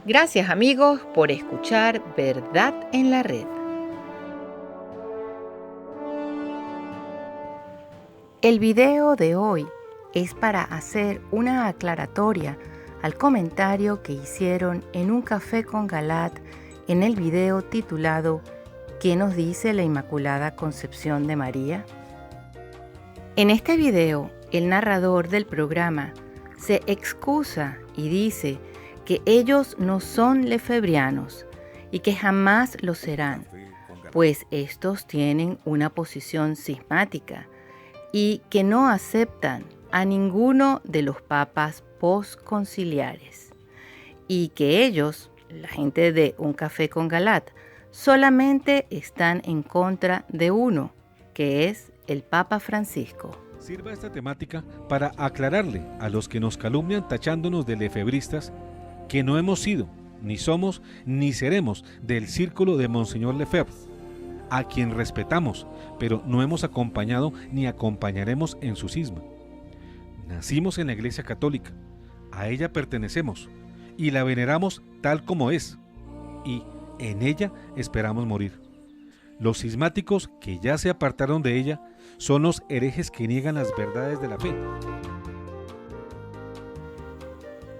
Gracias amigos por escuchar Verdad en la Red. El video de hoy es para hacer una aclaratoria al comentario que hicieron en un café con Galat en el video titulado ¿Qué nos dice la Inmaculada Concepción de María? En este video, el narrador del programa se excusa y dice que ellos no son lefebrianos y que jamás lo serán, pues estos tienen una posición cismática y que no aceptan a ninguno de los papas postconciliares, y que ellos, la gente de Un Café con Galat, solamente están en contra de uno, que es el Papa Francisco. Sirva esta temática para aclararle a los que nos calumnian tachándonos de lefebristas que no hemos sido, ni somos, ni seremos del círculo de Monseñor Lefebvre, a quien respetamos, pero no hemos acompañado ni acompañaremos en su cisma. Nacimos en la Iglesia Católica, a ella pertenecemos y la veneramos tal como es, y en ella esperamos morir. Los cismáticos que ya se apartaron de ella son los herejes que niegan las verdades de la fe.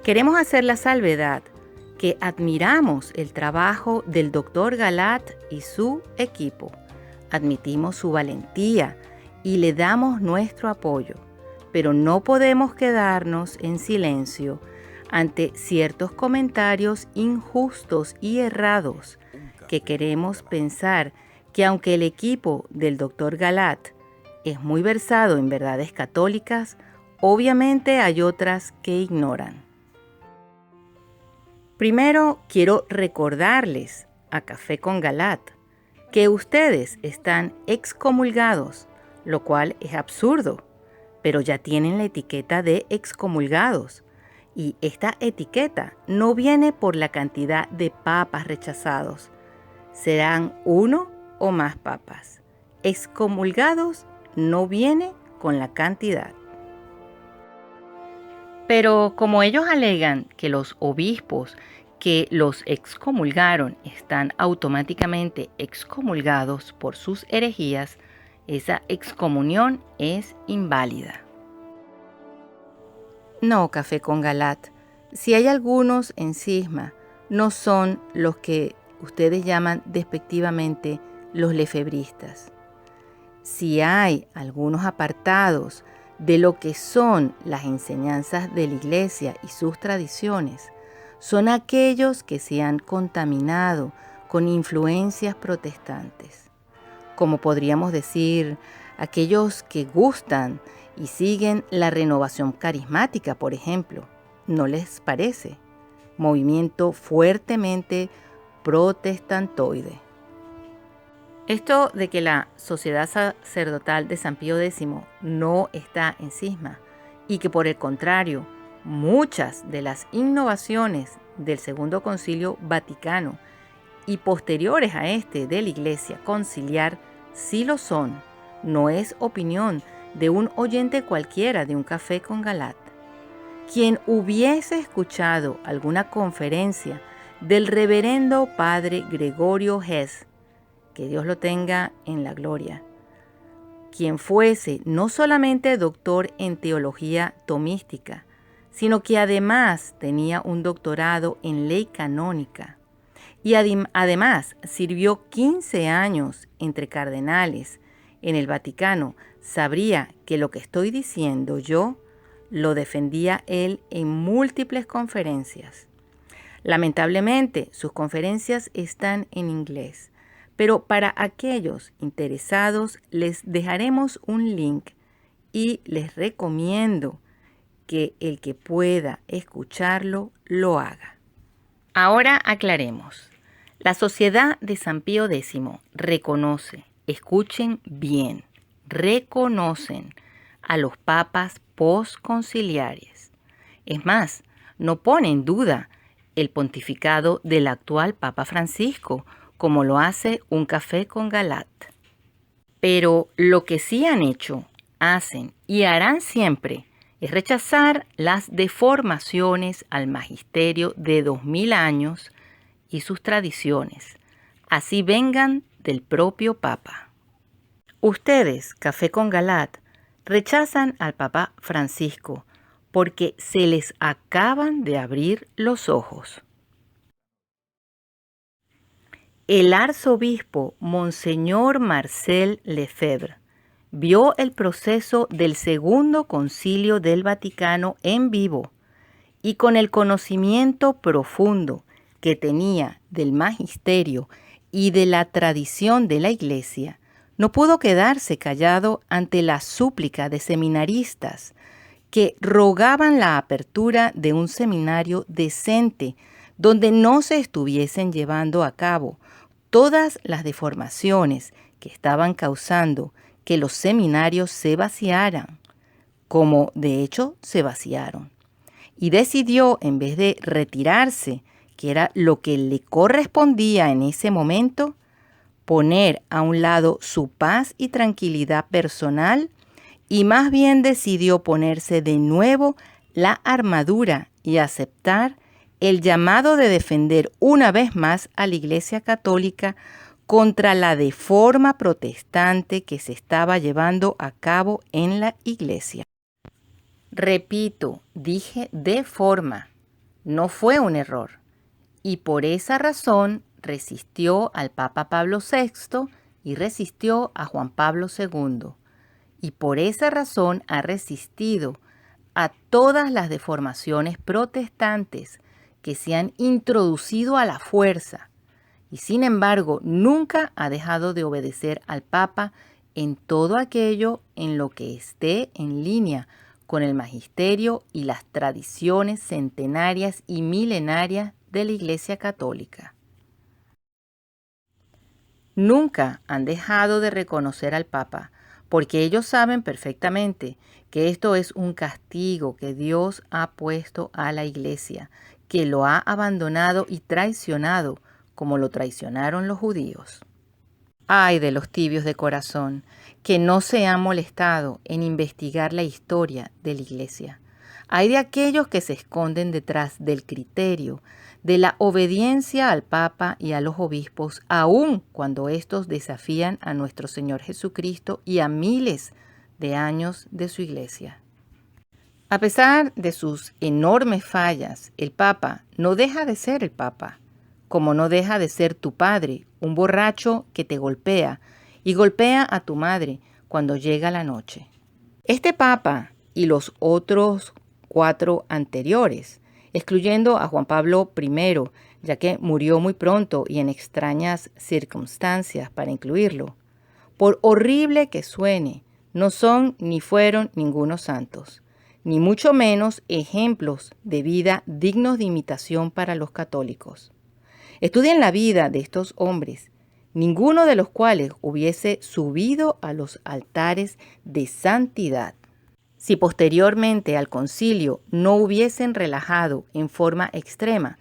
Queremos hacer la salvedad que admiramos el trabajo del Dr. Galat y su equipo. Admitimos su valentía y le damos nuestro apoyo, pero no podemos quedarnos en silencio ante ciertos comentarios injustos y errados que queremos pensar que aunque el equipo del Dr. Galat es muy versado en verdades católicas, obviamente hay otras que ignoran. Primero, quiero recordarles a Café con Galat que ustedes están excomulgados, lo cual es absurdo, pero ya tienen la etiqueta de excomulgados. Y esta etiqueta no viene por la cantidad de papas rechazados. Serán uno o más papas. Excomulgados no viene con la cantidad. Pero como ellos alegan que los obispos que los excomulgaron están automáticamente excomulgados por sus herejías, esa excomunión es inválida. No, Café con Galat, si hay algunos en cisma, no son los que ustedes llaman despectivamente los lefebristas. Si hay algunos apartados de lo que son las enseñanzas de la Iglesia y sus tradiciones, son aquellos que se han contaminado con influencias protestantes. Como podríamos decir, aquellos que gustan y siguen la renovación carismática, por ejemplo, ¿no les parece? Movimiento fuertemente protestantoide. Esto de que la Sociedad Sacerdotal de San Pío X no está en cisma y que por el contrario, muchas de las innovaciones del Segundo Concilio Vaticano y posteriores a este de la Iglesia Conciliar sí lo son, no es opinión de un oyente cualquiera de Un Café con Galat. Quien hubiese escuchado alguna conferencia del reverendo padre Gregorio Hess, que Dios lo tenga en la gloria, quien fuese no solamente doctor en teología tomística, sino que además tenía un doctorado en ley canónica y además sirvió 15 años entre cardenales en el Vaticano, sabría que lo que estoy diciendo yo lo defendía él en múltiples conferencias. Lamentablemente, sus conferencias están en inglés, pero para aquellos interesados les dejaremos un link y les recomiendo que el que pueda escucharlo lo haga. Ahora aclaremos. La Sociedad de San Pío X reconoce, escuchen bien, reconocen a los papas postconciliares. Es más, no pone en duda el pontificado del actual Papa Francisco, como lo hace Un Café con Galat. Pero lo que sí han hecho, hacen y harán siempre es rechazar las deformaciones al magisterio de 2000 años y sus tradiciones, así vengan del propio Papa. Ustedes, Café con Galat, rechazan al Papa Francisco porque se les acaban de abrir los ojos. El arzobispo Monseñor Marcel Lefebvre vio el proceso del Segundo Concilio del Vaticano en vivo y con el conocimiento profundo que tenía del magisterio y de la tradición de la Iglesia, no pudo quedarse callado ante la súplica de seminaristas que rogaban la apertura de un seminario decente donde no se estuviesen llevando a cabo todas las deformaciones que estaban causando que los seminarios se vaciaran, como de hecho se vaciaron. Y decidió, en vez de retirarse, que era lo que le correspondía en ese momento, poner a un lado su paz y tranquilidad personal y más bien decidió ponerse de nuevo la armadura y aceptar el llamado de defender una vez más a la Iglesia Católica contra la deforma protestante que se estaba llevando a cabo en la Iglesia. Repito, dije deforma, no fue un error, y por esa razón resistió al Papa Pablo VI y resistió a Juan Pablo II, y por esa razón ha resistido a todas las deformaciones protestantes que se han introducido a la fuerza, y sin embargo nunca ha dejado de obedecer al Papa en todo aquello en lo que esté en línea con el magisterio y las tradiciones centenarias y milenarias de la Iglesia Católica. Nunca han dejado de reconocer al Papa, porque ellos saben perfectamente que esto es un castigo que Dios ha puesto a la Iglesia, que lo ha abandonado y traicionado, como lo traicionaron los judíos. Ay de los tibios de corazón, que no se han molestado en investigar la historia de la Iglesia. Ay de aquellos que se esconden detrás del criterio de la obediencia al Papa y a los obispos, aun cuando estos desafían a nuestro Señor Jesucristo y a miles de años de su Iglesia. A pesar de sus enormes fallas, el Papa no deja de ser el Papa, como no deja de ser tu padre, un borracho que te golpea y golpea a tu madre cuando llega la noche. Este Papa y los otros 4 anteriores, excluyendo a Juan Pablo I, ya que murió muy pronto y en extrañas circunstancias para incluirlo, por horrible que suene, no son ni fueron ningunos santos, ni mucho menos ejemplos de vida dignos de imitación para los católicos. Estudien la vida de estos hombres, ninguno de los cuales hubiese subido a los altares de santidad. Si posteriormente al concilio no hubiesen relajado en forma extrema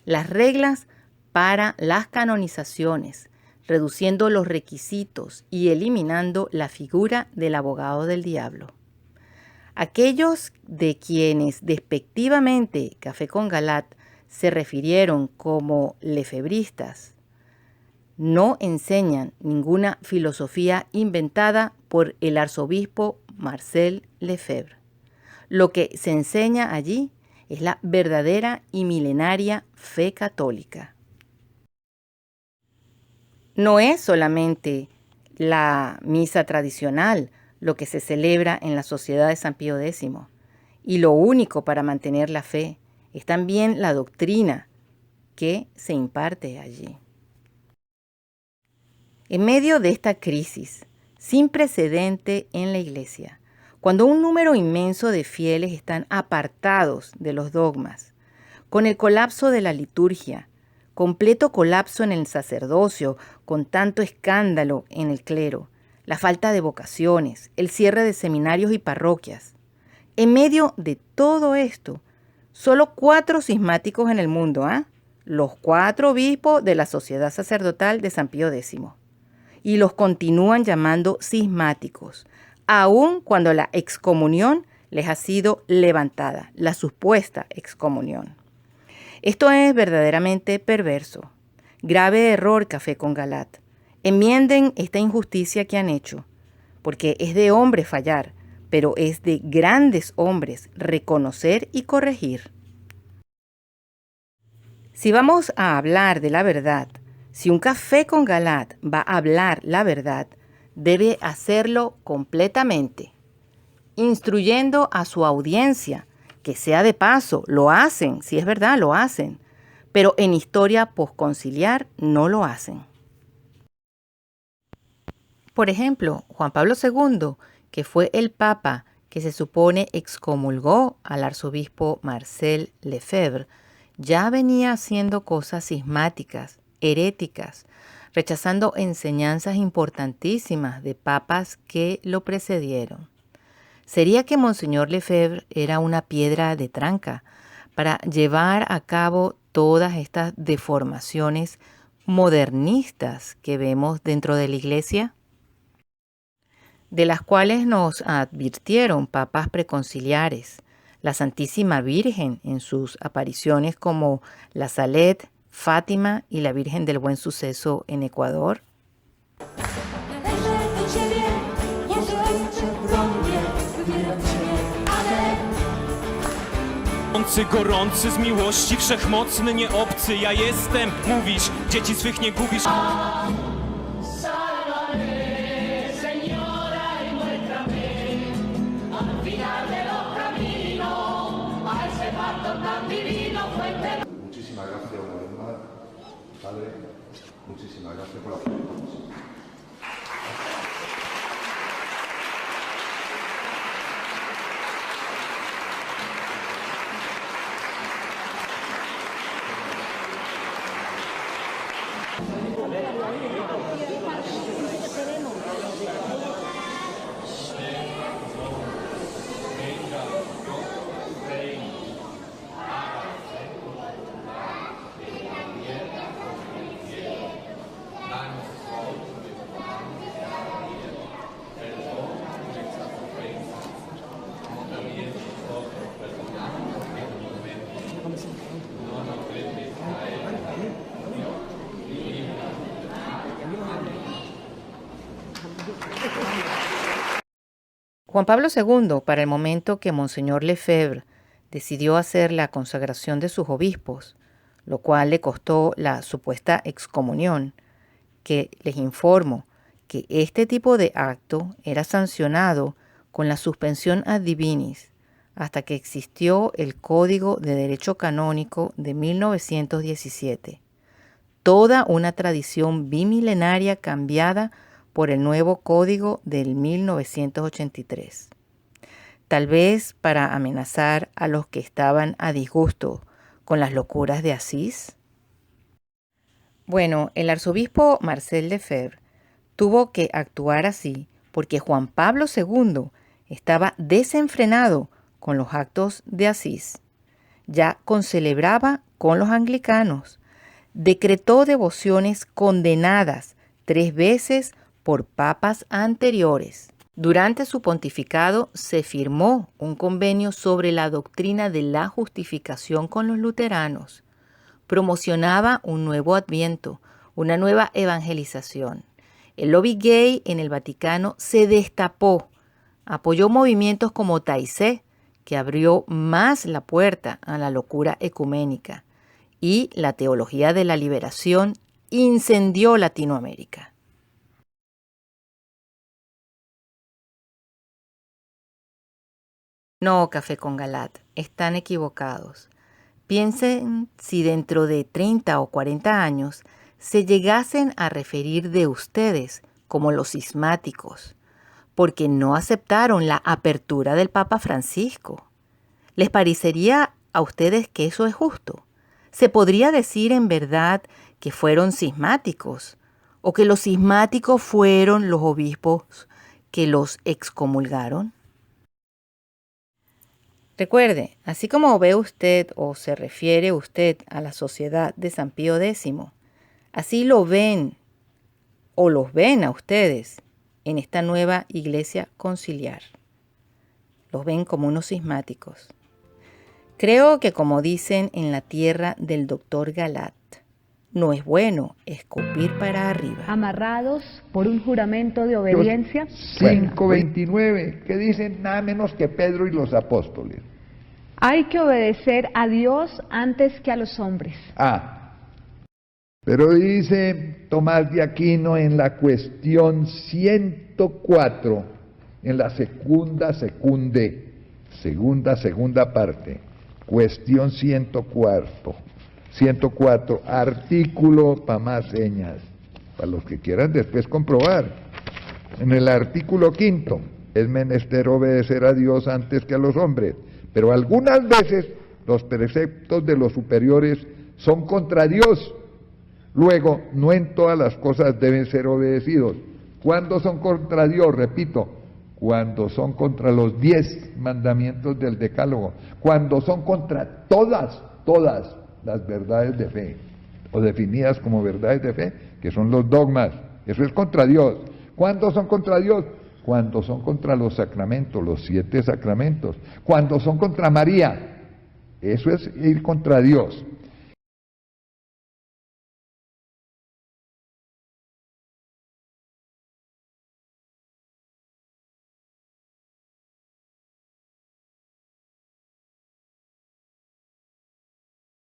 las reglas para las canonizaciones, reduciendo los requisitos y eliminando la figura del abogado del diablo. Aquellos de quienes despectivamente Café con Galat se refirieron como lefebristas no enseñan ninguna filosofía inventada por el arzobispo Marcel Lefebvre. Lo que se enseña allí es la verdadera y milenaria fe católica. No es solamente la misa tradicional lo que se celebra en la Sociedad de San Pío X, y lo único para mantener la fe es también la doctrina que se imparte allí. En medio de esta crisis sin precedente en la Iglesia, cuando un número inmenso de fieles están apartados de los dogmas, con el colapso de la liturgia, completo colapso en el sacerdocio, con tanto escándalo en el clero, la falta de vocaciones, el cierre de seminarios y parroquias. En medio de todo esto, solo 4 cismáticos en el mundo, los 4 obispos de la Sociedad Sacerdotal de San Pío X. Y los continúan llamando cismáticos, aun cuando la excomunión les ha sido levantada la supuesta excomunión. Esto es verdaderamente perverso. Grave error, Café con Galat. Enmienden esta injusticia que han hecho, porque es de hombre fallar, pero es de grandes hombres reconocer y corregir. Si vamos a hablar de la verdad, si un Café con Galat va a hablar la verdad, debe hacerlo completamente, instruyendo a su audiencia, que sea de paso, lo hacen, si es verdad, lo hacen, pero en historia posconciliar no lo hacen. Por ejemplo, Juan Pablo II, que fue el papa que se supone excomulgó al arzobispo Marcel Lefebvre, ya venía haciendo cosas cismáticas, heréticas, rechazando enseñanzas importantísimas de papas que lo precedieron. ¿Sería que Monseñor Lefebvre era una piedra de tranca para llevar a cabo todas estas deformaciones modernistas que vemos dentro de la Iglesia? De las cuales nos advirtieron papas preconciliares, la Santísima Virgen en sus apariciones como la Salet, Fátima y la Virgen del Buen Suceso en Ecuador. Gorący z miłości, wszechmocny, nieobcy ja jestem. Mówisz, dzieci swych nie gubisz. Muchísimas gracias una vez más, Padre. Muchísimas gracias por la presentación. Juan Pablo II, para el momento que Monseñor Lefebvre decidió hacer la consagración de sus obispos, lo cual le costó la supuesta excomunión, que les informo que este tipo de acto era sancionado con la suspensión ad divinis hasta que existió el Código de Derecho Canónico de 1917. Toda una tradición bimilenaria cambiada por el nuevo Código del 1983. Tal vez para amenazar a los que estaban a disgusto con las locuras de Asís. Bueno, el arzobispo Marcel Lefebvre tuvo que actuar así porque Juan Pablo II estaba desenfrenado con los actos de Asís. Ya concelebraba con los anglicanos, decretó devociones condenadas 3 veces por papas anteriores. Durante su pontificado se firmó un convenio sobre la doctrina de la justificación con los luteranos. Promocionaba un nuevo adviento, una nueva evangelización. El lobby gay en el Vaticano se destapó. Apoyó movimientos como Taizé, que abrió más la puerta a la locura ecuménica. Y la teología de la liberación incendió Latinoamérica. No, Café con Galat, están equivocados. Piensen si dentro de 30 o 40 años se llegasen a referir de ustedes como los cismáticos, porque no aceptaron la apertura del Papa Francisco. ¿Les parecería a ustedes que eso es justo? ¿Se podría decir en verdad que fueron cismáticos o que los cismáticos fueron los obispos que los excomulgaron? Recuerde, así como ve usted o se refiere usted a la sociedad de San Pío X, así lo ven o los ven a ustedes en esta nueva iglesia conciliar. los ven como unos cismáticos. Creo que como dicen en la tierra del doctor Galat, no es bueno escupir para arriba. Amarrados por un juramento de obediencia. 5:29, que dicen nada menos que Pedro y los apóstoles. Hay que obedecer a Dios antes que a los hombres. Pero dice Tomás de Aquino en la cuestión 104, en la segunda parte, cuestión 104, artículo para más señas, para los que quieran después comprobar. En el artículo 5, es menester obedecer a Dios antes que a los hombres, pero algunas veces los preceptos de los superiores son contra Dios. Luego, no en todas las cosas deben ser obedecidos. ¿Cuándo son contra Dios? Repito, cuando son contra los 10 mandamientos del Decálogo, cuando son contra todas las verdades de fe, o definidas como verdades de fe, que son los dogmas. Eso es contra Dios. ¿Cuándo son contra Dios? Cuando son contra los sacramentos, los 7 sacramentos. Cuando son contra María, eso es ir contra Dios.